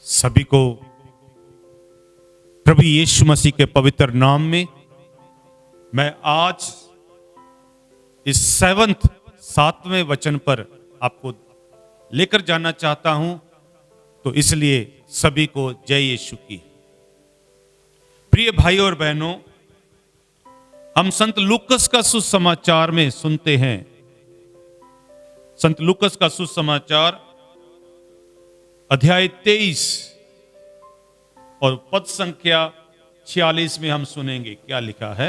सभी को प्रभु यीशु मसीह के पवित्र नाम में मैं आज इस सातवें वचन पर आपको लेकर जाना चाहता हूं। तो इसलिए सभी को जय यीशु की। प्रिय भाइयों और बहनों, हम संत लूकस का सुसमाचार में सुनते हैं। संत लूकस का सुसमाचार अध्याय 23 और पद संख्या 46 में हम सुनेंगे क्या लिखा है।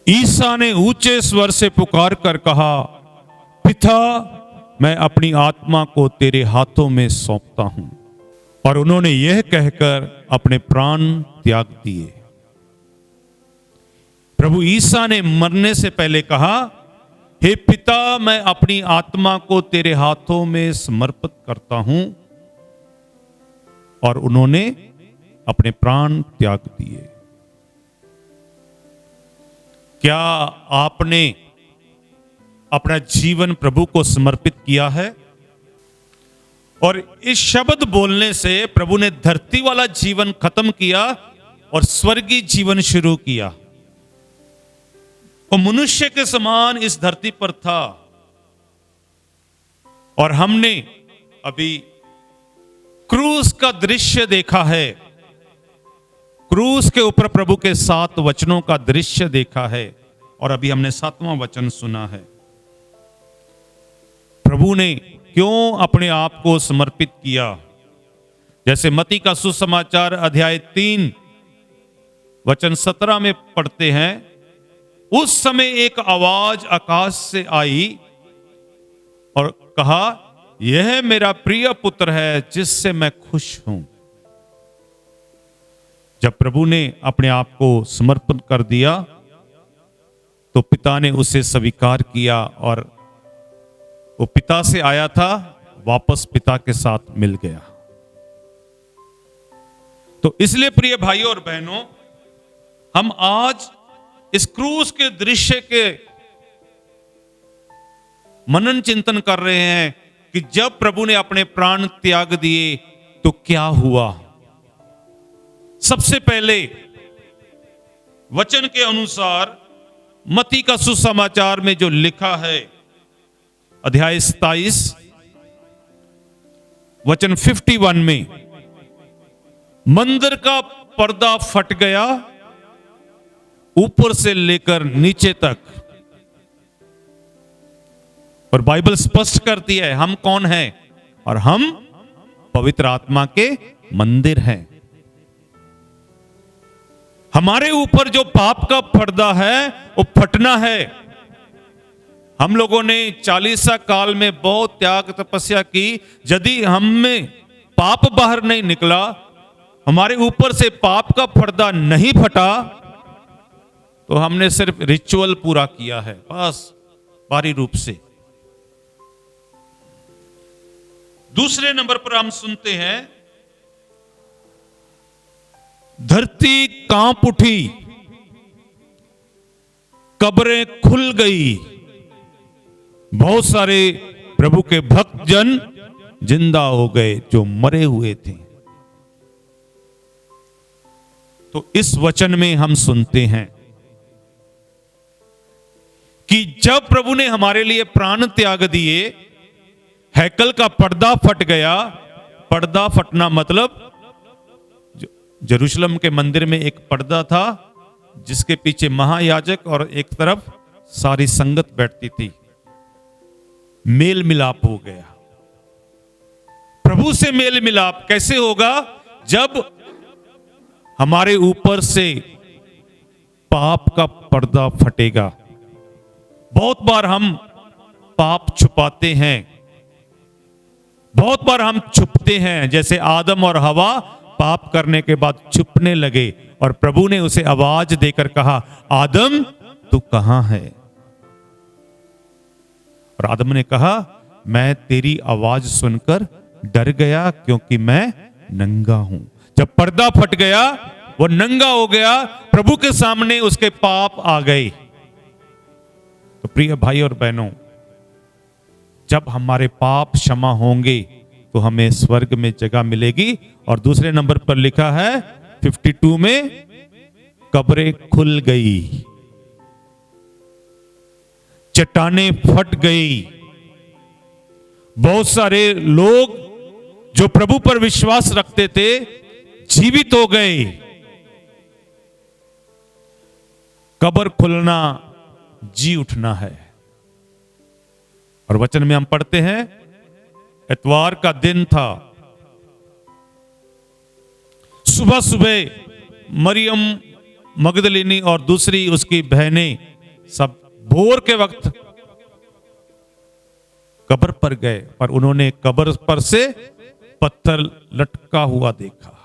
ईसा ने ऊंचे स्वर से पुकार कर कहा, पिता, मैं अपनी आत्मा को तेरे हाथों में सौंपता हूं। और उन्होंने यह कहकर अपने प्राण त्याग दिए। प्रभु ईसा ने मरने से पहले कहा, हे पिता, मैं अपनी आत्मा को तेरे हाथों में समर्पित करता हूं। और उन्होंने अपने प्राण त्याग दिए। क्या आपने अपना जीवन प्रभु को समर्पित किया है? और इस शब्द बोलने से प्रभु ने धरती वाला जीवन खत्म किया और स्वर्गीय जीवन शुरू किया। वो मनुष्य के समान इस धरती पर था। और हमने अभी क्रूस का दृश्य देखा है। क्रूस के ऊपर प्रभु के 7 वचनों का दृश्य देखा है। और अभी हमने 7वां वचन सुना है। प्रभु ने क्यों अपने आप को समर्पित किया? जैसे मत्ती का सुसमाचार अध्याय 3 वचन 17 में पढ़ते हैं, उस समय एक आवाज आकाश से आई और कहा, यह मेरा प्रिय पुत्र है जिससे मैं खुश हूं। जब प्रभु ने अपने आप को समर्पण कर दिया तो पिता ने उसे स्वीकार किया और वो पिता से आया था, वापस पिता के साथ मिल गया। तो इसलिए प्रिय भाइयों और बहनों, हम आज इस क्रूस के दृश्य के मनन चिंतन कर रहे हैं कि जब प्रभु ने अपने प्राण त्याग दिए तो क्या हुआ। सबसे पहले वचन के अनुसार मत्ती का सुसमाचार में जो लिखा है, अध्याय 27 वचन 51 में, मंदिर का पर्दा फट गया ऊपर से लेकर नीचे तक। और बाइबल स्पष्ट करती है हम कौन हैं, और हम पवित्र आत्मा के मंदिर हैं। हमारे ऊपर जो पाप का पर्दा है वो फटना है। हम लोगों ने 40 काल में बहुत त्याग तपस्या की। यदि हम में पाप बाहर नहीं निकला, हमारे ऊपर से पाप का पर्दा नहीं फटा, तो हमने सिर्फ रिचुअल पूरा किया है, बस बाहरी रूप से। दूसरे नंबर पर हम सुनते हैं, धरती कांप उठी, कब्रें खुल गई, बहुत सारे प्रभु के भक्त जन जिंदा हो गए जो मरे हुए थे। तो इस वचन में हम सुनते हैं कि जब प्रभु ने हमारे लिए प्राण त्याग दिए, हैकल का पर्दा फट गया। पर्दा फटना मतलब यरूशलेम के मंदिर में एक पर्दा था जिसके पीछे महायाजक और एक तरफ सारी संगत बैठती थी। मेल मिलाप हो गया। प्रभु से मेल मिलाप कैसे होगा? जब हमारे ऊपर से पाप का पर्दा फटेगा। बहुत बार हम पाप छुपाते हैं, बहुत बार हम छुपते हैं। जैसे आदम और हवा पाप करने के बाद छुपने लगे और प्रभु ने उसे आवाज देकर कहा, आदम तू कहां है? और आदम ने कहा, मैं तेरी आवाज सुनकर डर गया क्योंकि मैं नंगा हूं। जब पर्दा फट गया, वो नंगा हो गया, प्रभु के सामने उसके पाप आ गए। तो प्रिय भाई और बहनों, जब हमारे पाप क्षमा होंगे तो हमें स्वर्ग में जगह मिलेगी। और दूसरे नंबर पर लिखा है 52 में, कब्रें खुल गई, चट्टानें फट गई। बहुत सारे लोग जो प्रभु पर विश्वास रखते थे जीवित हो गए। कब्र खुलना जी उठना है। और वचन में हम पढ़ते हैं, इतवार का दिन था, सुबह सुबह मरियम मगदलिनी और दूसरी उसकी बहनें सब भोर के वक्त कब्र पर गए, पर उन्होंने कब्र पर से पत्थर लटका हुआ देखा।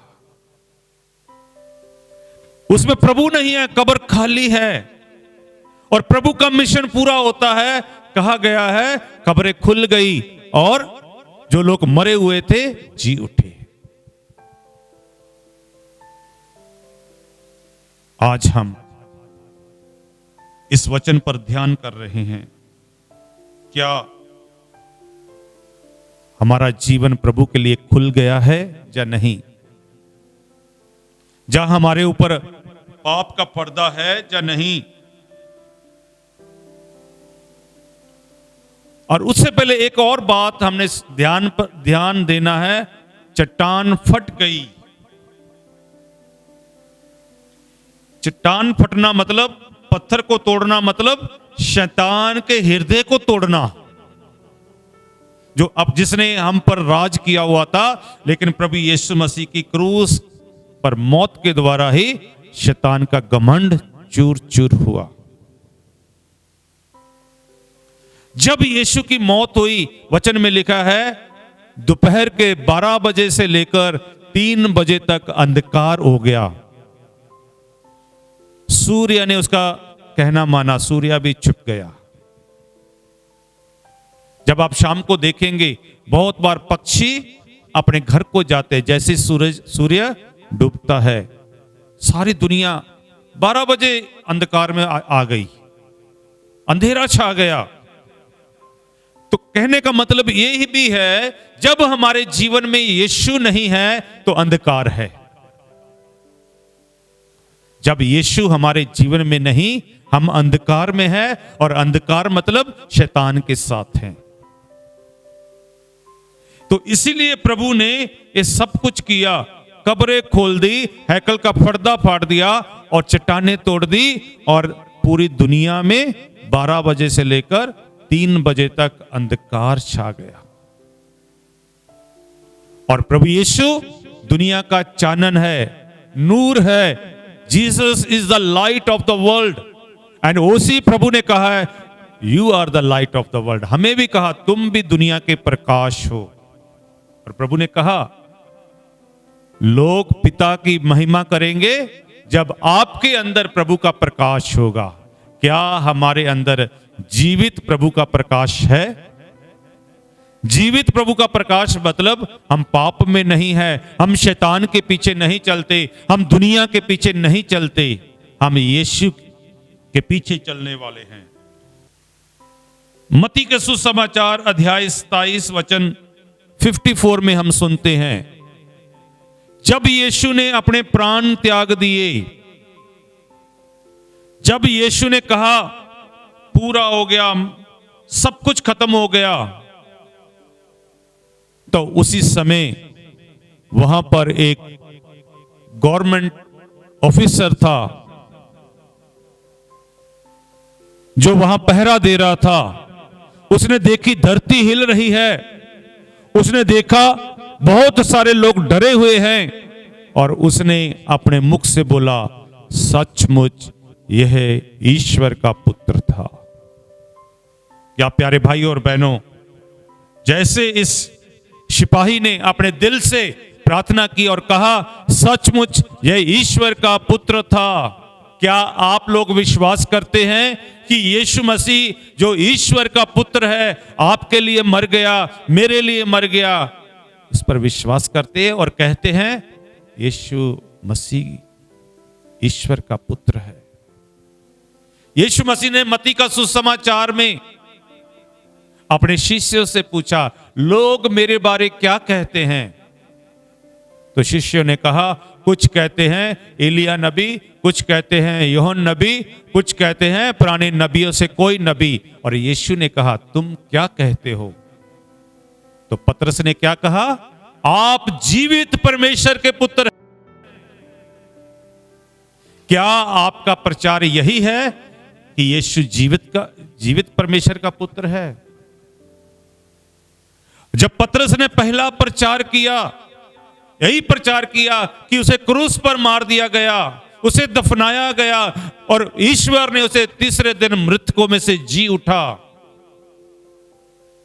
उसमें प्रभु नहीं है, कब्र खाली है। और प्रभु का मिशन पूरा होता है। कहा गया है कब्रें खुल गई और जो लोग मरे हुए थे जी उठे। आज हम इस वचन पर ध्यान कर रहे हैं। क्या हमारा जीवन प्रभु के लिए खुल गया है या नहीं? जहां हमारे ध्यान पाप का पर्दा है या नहीं? और उससे पहले एक और बात हमने ध्यान देना है। चट्टान फट गई। चट्टान फटना मतलब, पत्थर को तोड़ना मतलब शैतान के हृदय को तोड़ना, जो अब जिसने हम पर राज किया हुआ था। लेकिन प्रभु यीशु मसीह की क्रूस पर मौत के द्वारा ही शैतान का घमंड चूर चूर हुआ। जब यीशु की मौत हुई, वचन में लिखा है दोपहर के 12 बजे से लेकर 3 बजे तक अंधकार हो गया। सूर्य ने उसका कहना माना, सूर्य भी छुप गया। जब आप शाम को देखेंगे, बहुत बार पक्षी अपने घर को जाते, जैसे सूर्य डूबता है, सारी दुनिया 12 बजे अंधकार में आ गई, अंधेरा छा गया। तो कहने का मतलब ये भी है, जब हमारे जीवन में यीशु नहीं है तो अंधकार है। जब यीशु हमारे जीवन में नहीं, हम अंधकार में हैं। और अंधकार मतलब शैतान के साथ हैं। तो इसीलिए प्रभु ने ये सब कुछ किया। कब्रें खोल दी, हैकल का पर्दा फाड़ दिया और चट्टानें तोड़ दी। और पूरी दुनिया में 12 बजे से लेकर 3 बजे तक अंधकार छा गया। और प्रभु यीशु दुनिया का चानन है, नूर है। Jesus is the light of the world. And उसी प्रभु ने कहा है, you are the light of the world. हमें भी कहा, तुम भी दुनिया के प्रकाश हो। और प्रभु ने कहा, लोग पिता की महिमा करेंगे जब आपके अंदर प्रभु का प्रकाश होगा। क्या हमारे अंदर जीवित प्रभु का प्रकाश है? जीवित प्रभु का प्रकाश मतलब हम पाप में नहीं है, हम शैतान के पीछे नहीं चलते, हम दुनिया के पीछे नहीं चलते, हम यीशु के पीछे चलने वाले हैं। मत्ती के सुसमाचार अध्याय 27 वचन 54 में हम सुनते हैं, जब यीशु ने अपने प्राण त्याग दिए, जब यीशु ने कहा पूरा हो गया, सब कुछ खत्म हो गया, तो उसी समय वहां पर एक गवर्नमेंट ऑफिसर था जो वहां पहरा दे रहा था। उसने देखी धरती हिल रही है, उसने देखा बहुत सारे लोग डरे हुए हैं, और उसने अपने मुख से बोला, सचमुच यह ईश्वर का पुत्र था। क्या प्यारे भाई और बहनों, जैसे इस सिपाही ने अपने दिल से प्रार्थना की और कहा, सचमुच यह ईश्वर का पुत्र था। क्या आप लोग विश्वास करते हैं कि यीशु मसीह जो ईश्वर का पुत्र है, आपके लिए मर गया, मेरे लिए मर गया? इस पर विश्वास करते हैं और कहते हैं यीशु मसीह ईश्वर का पुत्र है। यीशु मसीह ने मत्ती का सुसमाचार में अपने शिष्यों से पूछा, लोग मेरे बारे क्या कहते हैं? तो शिष्यों ने कहा, कुछ कहते हैं एलिया नबी, कुछ कहते हैं यूहन्ना नबी, कुछ कहते हैं पुराने नबियों से कोई नबी। और यीशु ने कहा, तुम क्या कहते हो? तो पतरस ने क्या कहा? आप जीवित परमेश्वर के पुत्र हैं। क्या आपका प्रचार यही है कि यीशु जीवित परमेश्वर का पुत्र है? जब पतरस ने पहला प्रचार किया, यही प्रचार किया कि उसे क्रूस पर मार दिया गया, उसे दफनाया गया और ईश्वर ने उसे तीसरे दिन मृतकों में से जी उठा।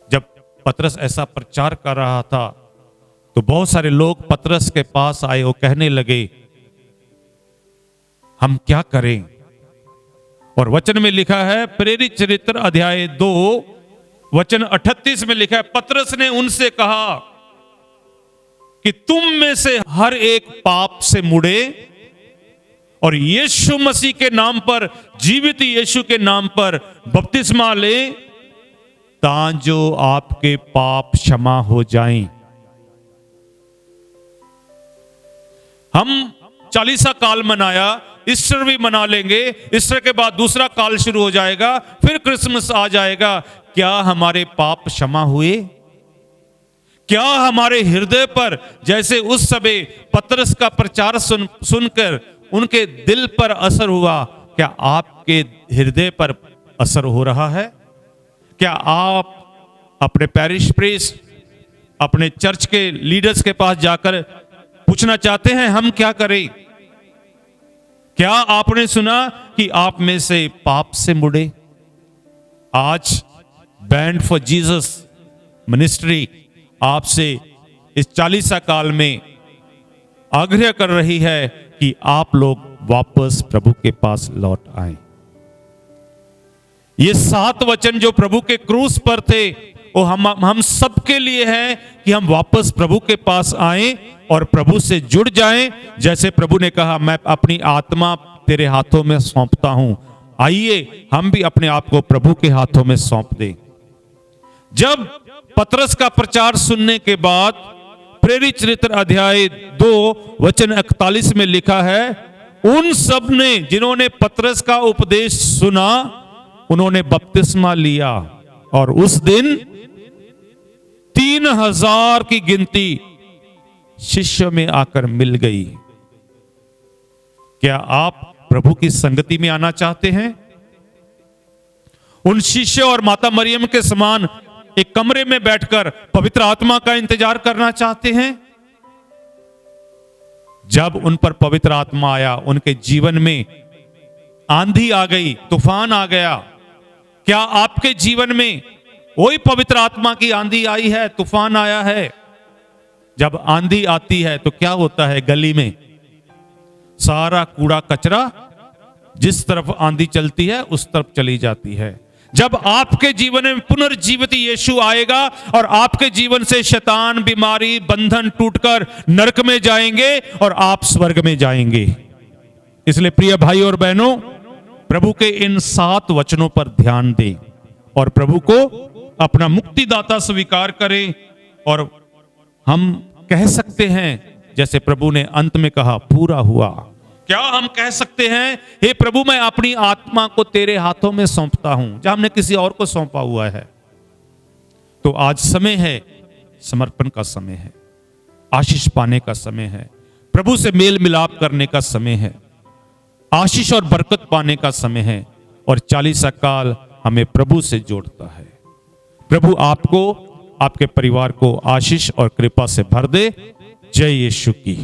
जब पतरस ऐसा प्रचार कर रहा था तो बहुत सारे लोग पतरस के पास आए और कहने लगे, हम क्या करें? और वचन में लिखा है, प्रेरित चरित्र अध्याय 2 वचन 38 में लिखा है, पतरस ने उनसे कहा कि तुम में से हर एक पाप से मुड़े और यीशु मसीह के नाम पर, जीवित यीशु के नाम पर बपतिस्मा ले, तांजो आपके पाप क्षमा हो जाएं। हम चालीसा काल मनाया, ईस्टर भी मना लेंगे, ईस्टर के बाद दूसरा काल शुरू हो जाएगा, फिर क्रिसमस आ जाएगा। क्या हमारे पाप क्षमा हुए? क्या हमारे हृदय पर, जैसे उस समय पतरस का प्रचार सुनकर उनके दिल पर असर हुआ, क्या आपके हृदय पर असर हो रहा है? क्या आप अपने पैरिश प्रीस्ट, अपने चर्च के लीडर्स के पास जाकर पूछना चाहते हैं, हम क्या करें? क्या आपने सुना कि आप में से पाप से मुड़े? आज बैंड फॉर जीसस मिनिस्ट्री आपसे इस चालीसा काल में आग्रह कर रही है कि आप लोग वापस प्रभु के पास लौट आएं। ये 7 वचन जो प्रभु के क्रूस पर थे, वो हम सबके लिए हैं कि हम वापस प्रभु के पास आएं और प्रभु से जुड़ जाएं। जैसे प्रभु ने कहा, मैं अपनी आत्मा तेरे हाथों में सौंपता हूं। आइए हम भी अपने आप को प्रभु के हाथों में सौंप दें। जब पतरस का प्रचार सुनने के बाद प्रेरित चरित्र अध्याय 2 वचन 41 में लिखा है, उन सब ने जिन्होंने पतरस का उपदेश सुना, उन्होंने बपतिस्मा लिया और उस दिन 3000 की गिनती शिष्यों में आकर मिल गई। क्या आप प्रभु की संगति में आना चाहते हैं? उन शिष्य और माता मरियम के समान एक कमरे में बैठकर पवित्र आत्मा का इंतजार करना चाहते हैं? जब उन पर पवित्र आत्मा आया, उनके जीवन में आंधी आ गई, तूफान आ गया। क्या आपके जीवन में वही पवित्र आत्मा की आंधी आई है, तूफान आया है? जब आंधी आती है तो क्या होता है? गली में सारा कूड़ा कचरा जिस तरफ आंधी चलती है उस तरफ चली जाती है। जब आपके जीवन में पुनर्जीवित यीशु आएगा और आपके जीवन से शैतान, बीमारी, बंधन टूटकर नरक में जाएंगे और आप स्वर्ग में जाएंगे। इसलिए प्रिय भाई और बहनों, प्रभु के इन 7 वचनों पर ध्यान दें और प्रभु को अपना मुक्तिदाता स्वीकार करें। और हम कह सकते हैं, जैसे प्रभु ने अंत में कहा, पूरा हुआ। क्या हम कह सकते हैं, हे प्रभु मैं अपनी आत्मा को तेरे हाथों में सौंपता हूं, जब हमने किसी और को सौंपा हुआ है? तो आज समय है, समर्पण का समय है, आशीष पाने का समय है, प्रभु से मेल मिलाप करने का समय है, आशीष और बरकत पाने का समय है। और 40 काल हमें प्रभु से जोड़ता है। प्रभु आपको, आपके परिवार को आशीष और कृपा से भर दे। जय यीशु की।